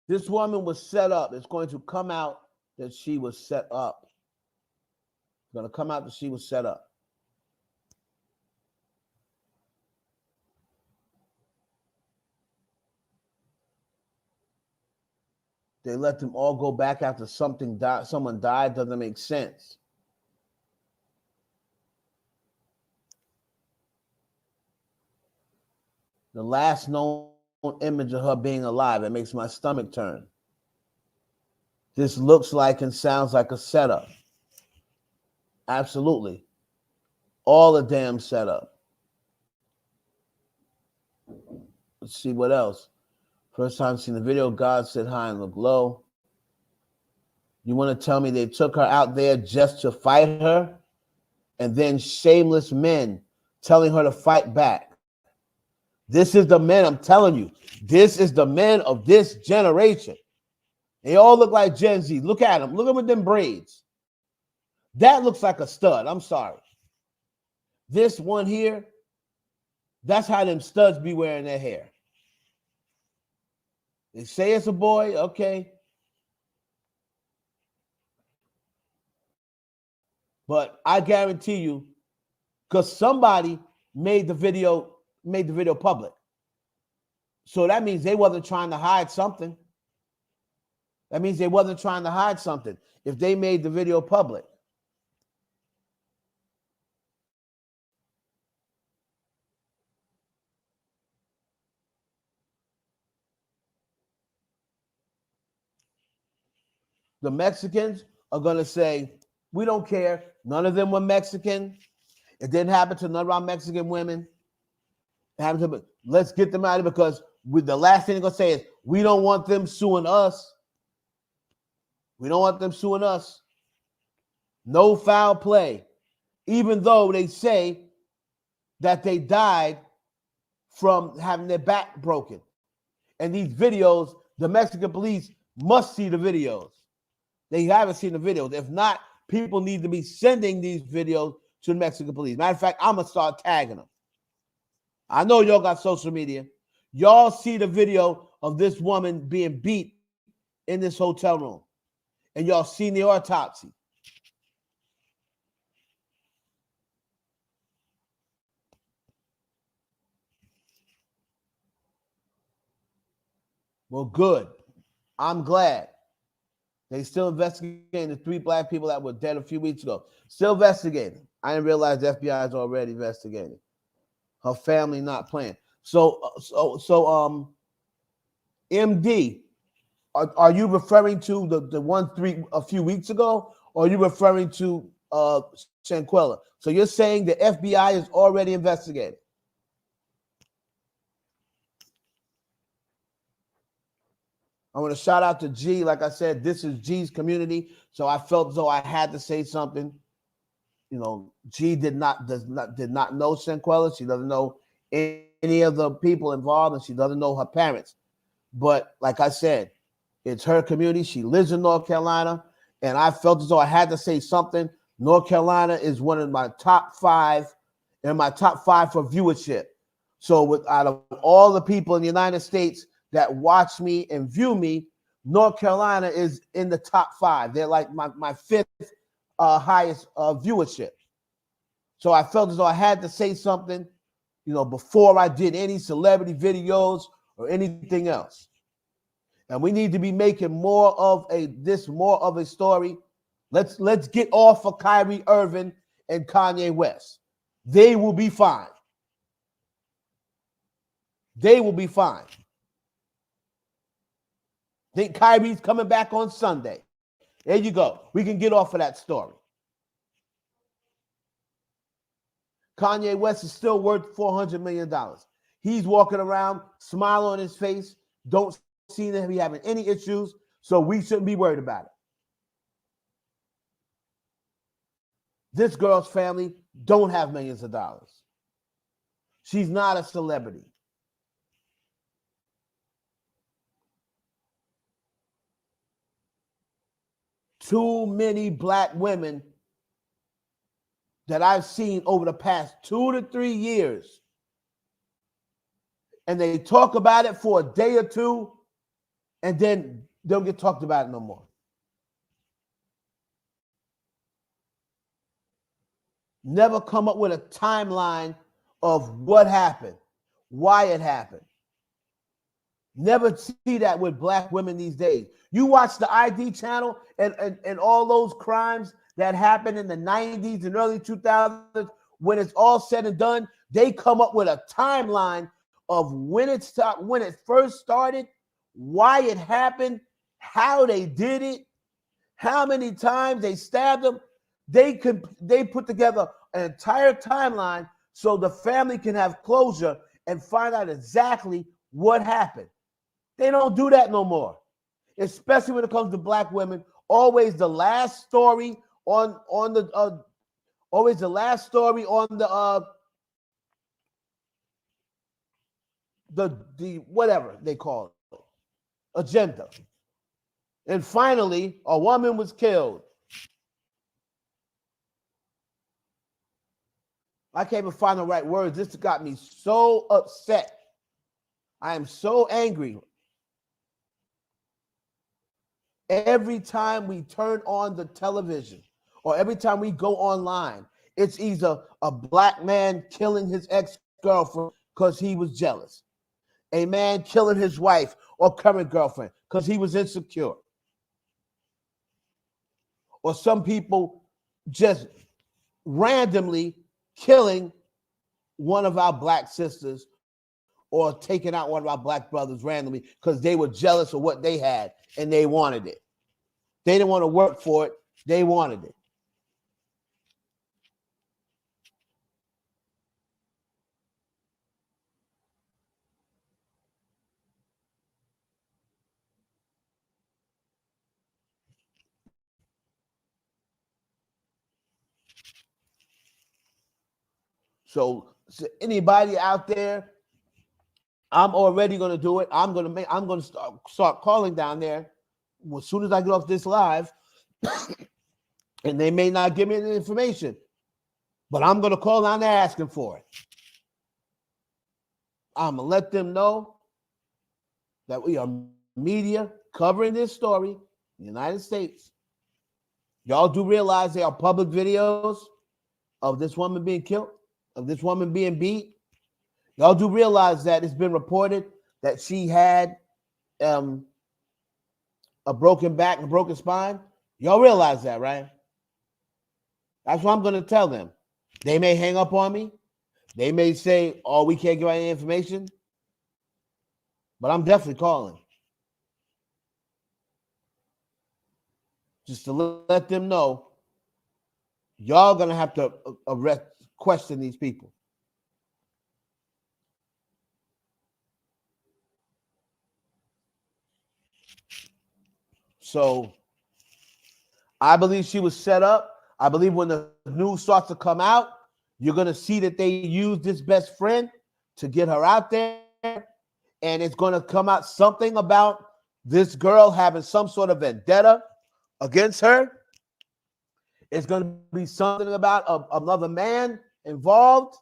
This woman was set up. It's going to come out that she was set up. It's going to come out that she was set up. They let them all go back after someone died. Doesn't make sense. The last known image of her being alive, it makes my stomach turn. This looks like and sounds like a setup. Absolutely. All a damn setup. Let's see what else. First time seen the video, God said hi and look low. You want to tell me they took her out there just to fight her? And then shameless men telling her to fight back. This is the men, I'm telling you. This is the men of this generation. They all look like Gen Z. Look at them. Look at them with them braids. That looks like a stud. I'm sorry. This one here, that's how them studs be wearing their hair. They say it's a boy, okay. But I guarantee you, because somebody made the video public. So that means they wasn't trying to hide something. That means they wasn't trying to hide something if they made the video public. The Mexicans are going to say, we don't care. None of them were Mexican. It didn't happen to none of our Mexican women. It happened to, let's get them out of it because the last thing they're going to say is, we don't want them suing us. We don't want them suing us. No foul play. Even though they say that they died from having their back broken. And these videos, the Mexican police must see the videos. They haven't seen the videos. If not, people need to be sending these videos to the Mexican police. Matter of fact, I'm going to start tagging them. I know y'all got social media. Y'all see the video of this woman being beat in this hotel room. And y'all seen the autopsy. Well, good. I'm glad. They still investigating the 3 black people that were dead a few weeks ago. Still investigating. I didn't realize the FBI is already investigating. Her family not playing. So, MD, are you referring to the 1 a few weeks ago, or are you referring to Shanquella? So you're saying the FBI is already investigating? I want to shout out to G. Like I said, this is G's community, so I felt as though I had to say something. You know, G did not know Shanquella. She doesn't know any of the people involved, and she doesn't know her parents. But like I said, it's her community. She lives in North Carolina, and I felt as though I had to say something. North Carolina is one of my top 5, and my top 5 for viewership. So out of all the people in the United States that watch me and view me, North Carolina is in the top 5. They're like my 5th highest viewership. So I felt as though I had to say something, you know, before I did any celebrity videos or anything else. And we need to be making more of a story. Let's get off of Kyrie Irving and Kanye West. They will be fine. They will be fine. Think Kyrie's coming back on Sunday. There you go. We can get off of that story. Kanye West is still worth $400 million. He's walking around, smile on his face, don't see him having any issues, so we shouldn't be worried about it. This girl's family don't have millions of dollars. She's not a celebrity. Too many black women that I've seen over the past 2 to 3 years, and they talk about it for a day or two, and then they'll get talked about it no more. Never come up with a timeline of what happened, why it happened. Never see that with black women these days. You watch the ID channel and all those crimes that happened in the 90s and early 2000s, when it's all said and done, they come up with a timeline of when it first started, why it happened, how they did it, how many times they stabbed them. They put together an entire timeline so the family can have closure and find out exactly what happened. They don't do that no more, especially when it comes to black women. Always the last story on the whatever they call it, agenda. And finally, a woman was killed. I can't even find the right words. This got me so upset. I am so angry. Every time we turn on the television or every time we go online, it's either a black man killing his ex-girlfriend because he was jealous, a man killing his wife or current girlfriend because he was insecure, or some people just randomly killing one of our black sisters or taking out one of our black brothers randomly because they were jealous of what they had and they wanted it. They didn't want to work for it. They wanted it. So anybody out there, I'm already going to do it. I'm going to start calling down there as soon as I get off this live. And they may not give me the information, but I'm going to call down there asking for it. I'm going to let them know that we are media covering this story in the United States. Y'all do realize there are public videos of this woman being killed, of this woman being beat. Y'all do realize that it's been reported that she had a broken back and a broken spine. Y'all realize that, right? That's what I'm going to tell them. They may hang up on me. They may say, oh, we can't give out any information. But I'm definitely calling. Just to let them know, y'all going to have to question these people. So I believe she was set up. I believe when the news starts to come out, you're going to see that they use this best friend to get her out there. And it's going to come out something about this girl having some sort of vendetta against her. It's going to be something about another man involved.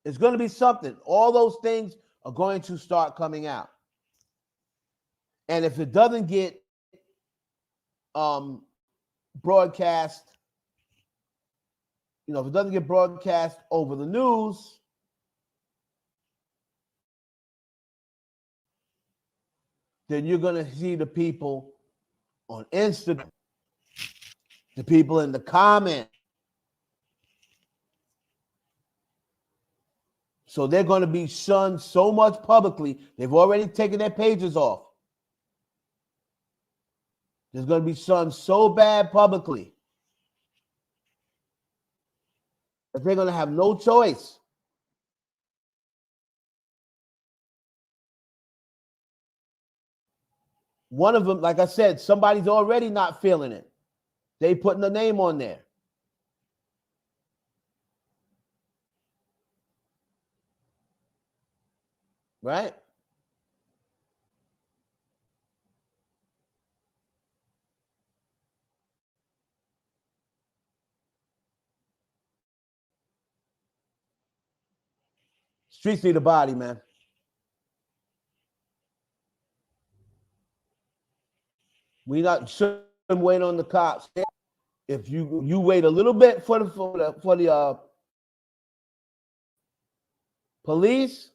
It's going to be something. All those things are going to start coming out. And if it doesn't get broadcast, if it doesn't get broadcast over the news, then you're going to see the people on Instagram, the people in the comments. So they're going to be shunned so much publicly. They've already taken their pages off. There's going to be shunned so bad publicly that they're going to have no choice. One of them, like I said, somebody's already not feeling it. They putting the name on there. Right? Streets need a body, man. We not shouldn't wait on the cops. If you wait a little bit for the police,